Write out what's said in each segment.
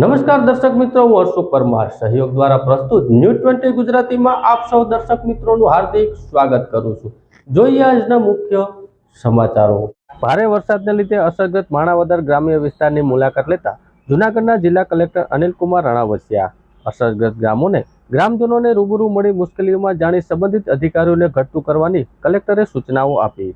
નમસ્કાર દર્શક મિત્રો, હું હર્ષુ પરમાર સહયોગ દ્વારા પ્રસ્તુત ન્યૂઝ 20 ગુજરાતીમાં આપ સૌ દર્શક મિત્રોનું હાર્દિક સ્વાગત કરું છું। જોઈએ આજના મુખ્ય સમાચારો। ભારે વરસાદને લીધે અસરગ્રસ્ત માણાવદર ગ્રામ્ય વિસ્તારની મુલાકાત લેતા જૂનાગઢના જિલ્લા કલેક્ટર અનિલકુમાર રાણાવસિયા અસરગ્રસ્ત ગામોને ગ્રામજનોને રૂબરૂ મળી મુશ્કેલીઓમાં જાણી સંબંધિત અધિકારીઓને ઘટતું કરવાની કલેક્ટરે સૂચનાઓ આપી।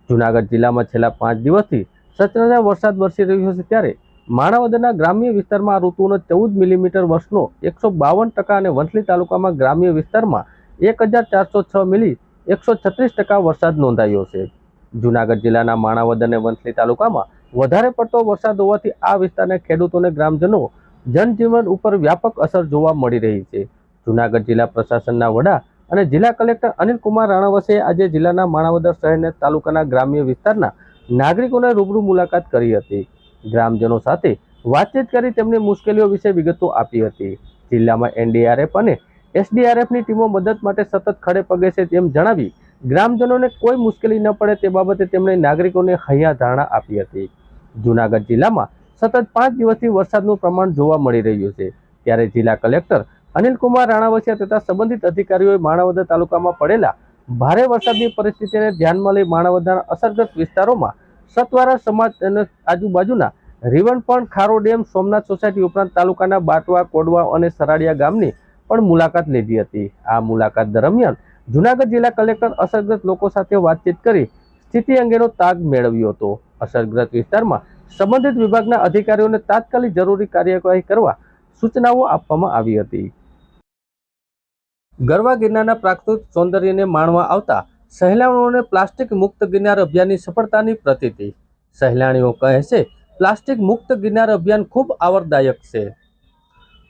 જૂનાગઢ જિલ્લામાં છેલ્લા 5 દિવસથી સતત વરસાદ વરસી રહ્યો છે, ત્યારે માણાવદરના ગ્રામ્ય વિસ્તારમાં આ ઋતુનો 14 મિલીમીટર વર્ષનો 152% અને વંથલી તાલુકામાં ગ્રામ્ય વિસ્તારમાં 1406 મિલી 136% વરસાદ નોંધાયો છે। જૂનાગઢ જિલ્લાના માણાવદર અને વંથલી તાલુકામાં વધારે પડતો વરસાદ હોવાથી આ વિસ્તારના ખેડૂતોને ગ્રામજનો જનજીવન ઉપર વ્યાપક અસર જોવા મળી રહી છે। જૂનાગઢ જિલ્લા પ્રશાસનના વડા અને જિલ્લા કલેક્ટર અનિલકુમાર રાણાવસિયાએ આજે જિલ્લાના માણાવદર શહેરના તાલુકાના ગ્રામ્ય વિસ્તારના નાગરિકોને રૂબરૂ મુલાકાત કરી હતી। ગ્રામજનો સાથે વાતચીત કરી તેમની મુશ્કેલીઓ વિશે વિગતો આપી હતી। જિલ્લામાં એનડીઆરએફ અને એસડીઆરએફની ટીમો મદદ માટે સતત ખડે પગે છે તેમ જણાવી ગ્રામજનોને કોઈ મુશ્કેલી ન પડે તે બાબતે તેમણે નાગરિકોને હૈયા ધારણા આપી હતી। જૂનાગઢ જિલ્લામાં સતત 5 દિવસથી વરસાદનું પ્રમાણ જોવા મળી રહ્યું છે, ત્યારે જિલ્લા કલેક્ટર અનિલકુમાર રાણાવસિયા તથા સંબંધિત અધિકારીઓએ માણાવદર તાલુકામાં પડેલા ભારે વરસાદની પરિસ્થિતિને ધ્યાનમાં લઈ માણાવદરના અસરગ્રસ્ત વિસ્તારોમાં સતવારા સમાજ અને આજુબાજુના રીવણપણ, ખારો ડેમ, સોમનાથ સોસાયટી ઉપરાંત તાલુકાના બાટવા, કોડવા અને સરાડિયા ગામની પણ મુલાકાત લીધી હતી। આ મુલાકાત દરમિયાન જૂનાગઢ જિલ્લા કલેક્ટર અસરગ્રસ્ત લોકો સાથે વાતચીત કરી સ્થિતિ અંગેનો તાગ મેળવ્યો હતો। અસરગ્રસ્ત વિસ્તારમાં સંબંધિત વિભાગના અધિકારીઓને તાત્કાલિક જરૂરી કાર્યવાહી કરવા સૂચનાઓ આપવામાં આવી હતી। ગરવા ગિરનારના પ્રાકૃતિક સૌંદર્યને માણવા આવતા સહેલાણીઓને પ્લાસ્ટિક મુક્ત ગિરનાર અભિયાનની સફળતાની પ્રતીતિ। સહેલાણીઓ કહે છે, પ્લાસ્ટિક મુક્ત ગિરનાર અભિયાન ખૂબ આવરદાયક છે।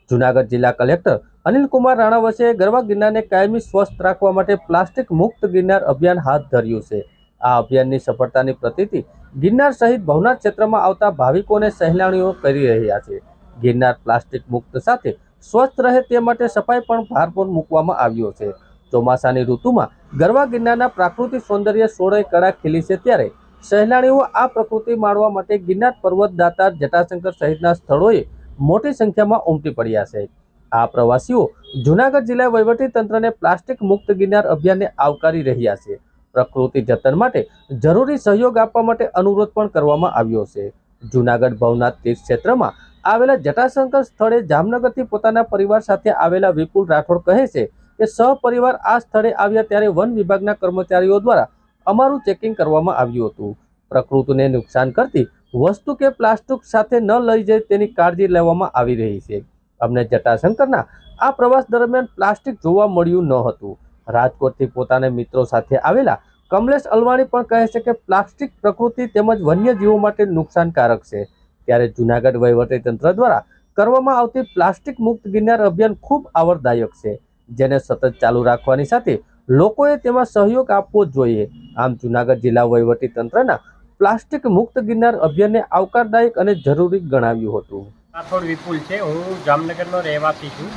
જૂનાગઢ જિલ્લા કલેક્ટર અનિલકુમાર રાણાવસિયાએ ગરવા ગિરનારને કાયમી સ્વસ્થ રાખવા માટે પ્લાસ્ટિક મુક્ત ગિરનાર અભિયાન હાથ ધર્યું છે। આ અભિયાનની સફળતાની પ્રતીતિ ગિરનાર સહિત ભવનાથ ક્ષેત્રમાં આવતા ભાવિકો અને સહેલાણીઓ કરી રહ્યા છે। ગિરનાર પ્લાસ્ટિક મુક્ત સાથે સ્વસ્થ રહે તે માટે સફાઈ પણ ભારપૂર્વક મૂકવામાં આવ્યો છે। ચોમાસાની ઋતુમાં ગરવા ગિરનારના પ્રાકૃતિક સૌંદર્ય સોળે કળા ખીલી છે, ત્યારે સહેલાણીઓ આ પ્રકૃતિ માણવા માટે ગિરનાર પર્વત, દાતાર, જટાશંકર સહિતના સ્થળોએ મોટી સંખ્યામાં ઉમટી પડ્યા છે। આ પ્રવાસીઓ જૂનાગઢ જિલ્લા વહીવટી તંત્રને પ્લાસ્ટિક મુક્ત ગિરનાર અભિયાનને આવકારી રહ્યા છે। પ્રકૃતિ જતન માટે જરૂરી સહયોગ આપવા માટે અનુરોધ પણ કરવામાં આવ્યો છે। જૂનાગઢ ભવનાથ તીર્થ ક્ષેત્રમાં આવેલા જટાશંકર સ્થળે જામનગરથી પોતાના પરિવાર સાથે આવેલા વિપુલ રાઠોડ કહે છે કે સહપરિવાર આ સ્થળે આવ્યા ત્યારે વન વિભાગના કર્મચારીઓ દ્વારા અમારું ચેકિંગ કરવામાં આવ્યું હતું। પ્રકૃતિને નુકસાન કરતી વસ્તુ કે પ્લાસ્ટિક સાથે ન લઈ જાય તેની કાળજી લેવામાં આવી રહી છે। અમને જટાશંકરના આ પ્રવાસ દરમિયાન પ્લાસ્ટિક જોવા મળ્યું ન હતું। રાજકોટથી પોતાના મિત્રો સાથે આવેલા કમલેશ અલવાણી પણ કહે છે કે પ્લાસ્ટિક પ્રકૃતિ તેમજ વન્યજીવો માટે નુકસાનકારક છે, ત્યારે જૂનાગઢ વહીવટી તંત્ર દ્વારા કરવામાં આવતી પ્લાસ્ટિક મુક્ત ગિરનાર અભિયાન ખૂબ આવરદાયક છે, જેને સતત ચાલુ રાખવાની સાથે લોકોએ તેમાં સહયોગ આપવો જોઈએ। આમ જૂનાગઢ જિલ્લા વહીવટી તંત્રના પ્લાસ્ટિક મુક્ત ગિરનાર અભિયાનને આવકારદાયક અને જરૂરી ગણાવ્યું હતું। રાઠોડ વિપુલ છે, હું જામનગરનો રહેવાસી છું।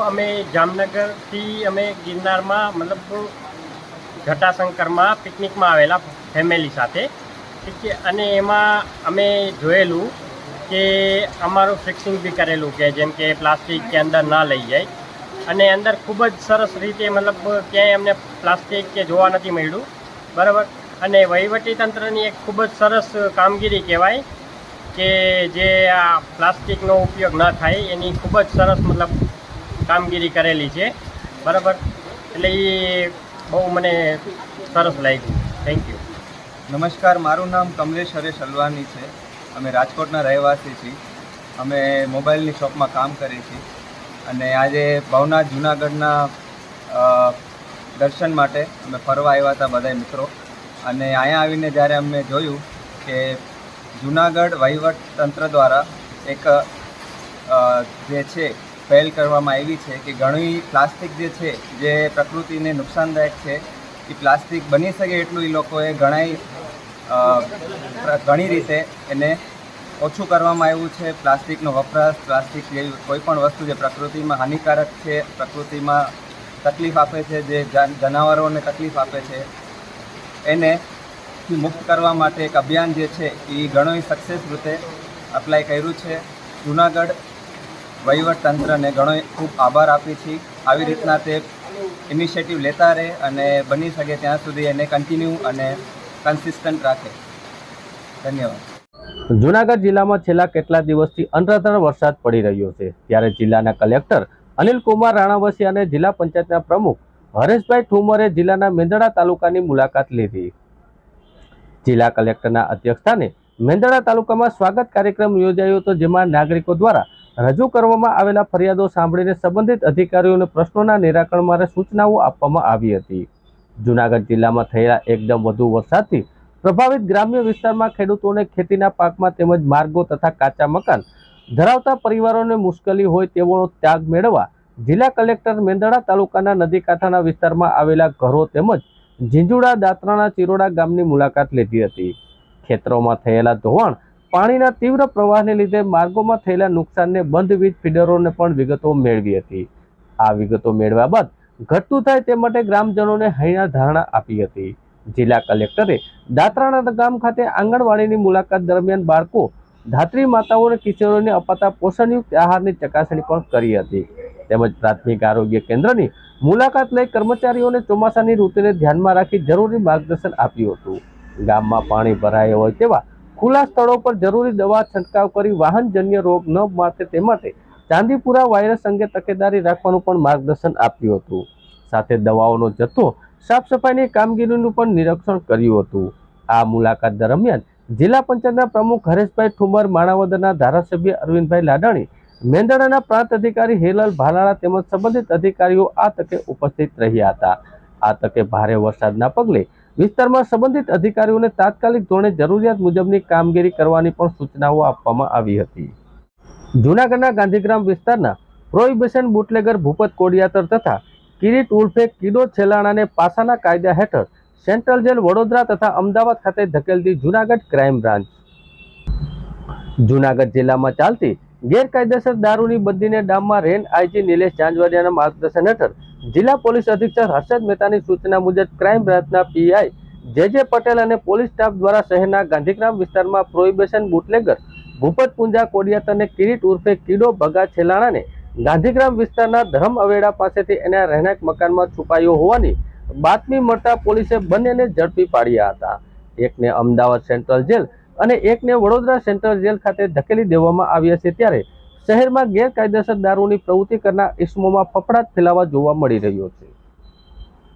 અમે જામનગરથી અમે ગિરનારમાં મતલબ જટાશંકરમાં પિકનિકમાં આવેલા ફેમિલી સાથે, ઠીક છે। અને એમાં અમે જોયેલું કે અમારું ફિક્સિંગ બી કરેલું કે જેમ કે પ્લાસ્ટિક કે અંદર ના લઈ જાય, અને અંદર ખૂબ જ સરસ રીતે મતલબ ક્યાંય અમને પ્લાસ્ટિક કે જોવા નથી મળ્યું, બરાબર। અને વહીવટી તંત્રની એક ખૂબ જ સરસ કામગીરી કહેવાય કે જે આ પ્લાસ્ટિકનો ઉપયોગ ન થાય એની ખૂબ જ સરસ મતલબ કામગીરી કરેલી છે, બરાબર। એટલે એ બહુ મને સરસ લાગ્યું। Thank you. નમસ્કાર, મારું નામ કમલેશ હરેશ અલવાની છે। અમે રાજકોટના રહેવાસી છીએ। અમે મોબાઈલની શોપમાં કામ કરીએ છીએ, અને આજે ભવનાથ જૂનાગઢના દર્શન માટે અમે ફરવા આવ્યા હતા બધા મિત્રો, અને અહીંયા આવીને જ્યારે અમને જોયું કે જૂનાગઢ વહીવટ તંત્ર દ્વારા એક જે છે પહેલ કરવામાં આવી છે કે ઘણી પ્લાસ્ટિક જે છે જે પ્રકૃતિને નુકસાનદાયક છે, એ પ્લાસ્ટિક બની શકે એટલું એ લોકોએ ઘણી રીતે એને ઓછું કરવામાં આવ્યું છે। પ્લાસ્ટિકનો વપરાશ, પ્લાસ્ટિક જેવી કોઈ પણ વસ્તુ જે પ્રકૃતિમાં હાનિકારક છે, પ્રકૃતિમાં તકલીફ આપે છે, જે જનાવરોને તકલીફ આપે છે, એને મુક્ત કરવા માટે એક અભિયાન જે છે એ ઘણું સક્સેસ રીતે અપ્લાય કર્યું છે। જૂનાગઢ વહીવટતંત્રને ઘણો ખૂબ આભાર આપીએ છીએ. આવી રીતના તે ઇનિશિયેટિવ લેતા રહે અને બની શકે ત્યાં સુધી એને કન્ટિન્યુ અને કન્સિસ્ટન્ટ રાખે. ધન્યવાદ. જૂનાગઢ જિલ્લામાં છેલ્લા કેટલા દિવસથી અનરાધાર વરસાદ પડી રહ્યો છે, ત્યારે જિલ્લાના કલેક્ટર અનિલ કુમાર રાણાવસી અને જિલ્લા પંચાયતના પ્રમુખ હરેશભાઈ ઠુમરે જિલ્લાના મેંદરડા તાલુકાની મુલાકાત લીધી. જિલ્લા કલેક્ટરના અધ્યક્ષસ્થાને મેંદરડા તાલુકામાં સ્વાગત કાર્યક્રમ યોજાયો હતો, જેમાં નાગરિકો દ્વારા રજૂ કરવામાં આવેલા ફરિયાદો સાંભળીને સંબંધિત અધિકારીઓને પ્રશ્નોના નિરાકરણ માટે સૂચનાઓ આપવામાં આવી હતી. જૂનાગઢ જિલ્લામાં થયેલા એકદમ વધુ વરસાદથી પ્રભાવિત ગ્રામ્ય વિસ્તારમાં ખેડૂતોને ખેતીના પાકમાં તેમજ માર્ગો તથા કાચા મકાન ધરાવતા પરિવારોને મુશ્કેલી હોય તેવો ત્યાગ મેળવવા જિલ્લા કલેક્ટર મેંદરડા તાલુકાના નદી કાંઠાના વિસ્તારમાં આવેલા ઘરો તેમજ ઝીંઝુડા, દાત્રાના, ચિરોડા ગામની મુલાકાત લીધી હતી. ખેતરોમાં થયેલા ધોવાણ, પાણીના તીવ્ર પ્રવાહને લીધે માર્ગોમાં થયેલા નુકસાનને બંધ વીજ ફીડરોને પણ વિગતો મેળવી હતી. આ વિગતો મેળવ્યા બાદ ઘટતું થાય તે માટે ગ્રામજનોને હૈયા ધારણા આપી હતી. જિલ્લા કલેક્ટરે દાત્રાના ગામ ખાતે આંગણવાડીની મુલાકાત દરમિયાન બાળકો, ધાત્રી માતાઓ અને કિશોરોને અપાતા પોષણયુક્ત આહારની ચકાસણી પણ કરી હતી. તેમજ પ્રાથમિક આરોગ્ય કેન્દ્રની મુલાકાત લઈ કર્મચારીઓને ચોમાસાની ઋતુને ધ્યાનમાં રાખી જરૂરી માર્ગદર્શન આપ્યું હતું. ગામમાં પાણી ભરાયા હોય તેવા ખુલ્લા સ્થળો પર જરૂરી દવા છંટકાવ કરી વાહનજન્ય રોગ ન માથે તે માટે ચાંદીપુરા વાયરસ અંગે તકેદારી રાખવાનું પણ માર્ગદર્શન આપ્યું હતું. સાથે દવાઓનો જથ્થો, સાફ સફાઈની કામગીરીનું પણ નિરીક્ષણ કર્યું હતું. આ મુલાકાત દરમિયાન જિલ્લા પંચાયતના પ્રમુખ હરેશભાઈ ઠુમર, માણાવદરના ધારાસભ્ય અરવિંદભાઈ લાડાણી, મેંદરડાના પ્રાંત અધિકારી હેલાલ ભાલાળા તેમજ સંબંધિત અધિકારીઓ આ તકે ઉપસ્થિત રહ્યા હતા. આ તકે ભારે વરસાદના પગલે વિસ્તારમાં સંબંધિત અધિકારીઓને તાત્કાલિક ધોરણે જરૂરિયાત મુજબની કામગીરી કરવાની પણ સૂચનાઓ આપવામાં આવી હતી. જૂનાગઢના ગાંધીગ્રામ વિસ્તારના પ્રોહિબિશન બુટલેગર ભૂપત કોડિયાતર તથા કિરીટ ઉર્ફે કીડો છેલાણાને પાસાના કાયદા હેઠળ સેન્ટ્રલ જેલ વડોદરા તથા અમદાવાદ ખાતે ધકેલતી જૂનાગઢ ક્રાઇમ બ્રાન્ચ. જૂનાગઢ જિલ્લામાં ચાલતી ગેરકાયદેસર દારૂની બંદીને ડામમાં રેન આઈજી નિલેશ જાંજવાડિયાના માર્ગદર્શન હેઠળ જિલ્લા પોલીસ અધિક્ષક હર્ષદ મહેતાની સૂચના મુજબ ક્રાઇમ બ્રાન્ચના પીઆઈ જે પટેલ અને પોલીસ સ્ટાફ દ્વારા શહેરના ગાંધીગ્રામ વિસ્તારમાં પ્રોહિબિશન બુટલેગર ભૂપત પુંજા કોડિયાતરને કિરીટ ઉર્ફે કીડો ભગા છેલાણાને ગાંધીગ્રામ વિસ્તારના ધરમ અવેડા પાસેથી એના રહેણાંક મકાનમાં છુપાયો હોવાની બાતમી મળતા પોલીસે બંનેને ઝડપી પાડ્યા હતા. એકને અમદાવાદ સેન્ટ્રલ જેલ અને એકને વડોદરા સેન્ટ્રલ જેલ ખાતે ધકેલી દેવામાં આવ્યા છે. ત્યારે શહેરમાં ગેરકાયદેસર દારૂની પ્રવૃત્તિ કરનાર ઇસમોમાં ફફડાટ ફેલાવા જોવા મળી રહ્યો છે.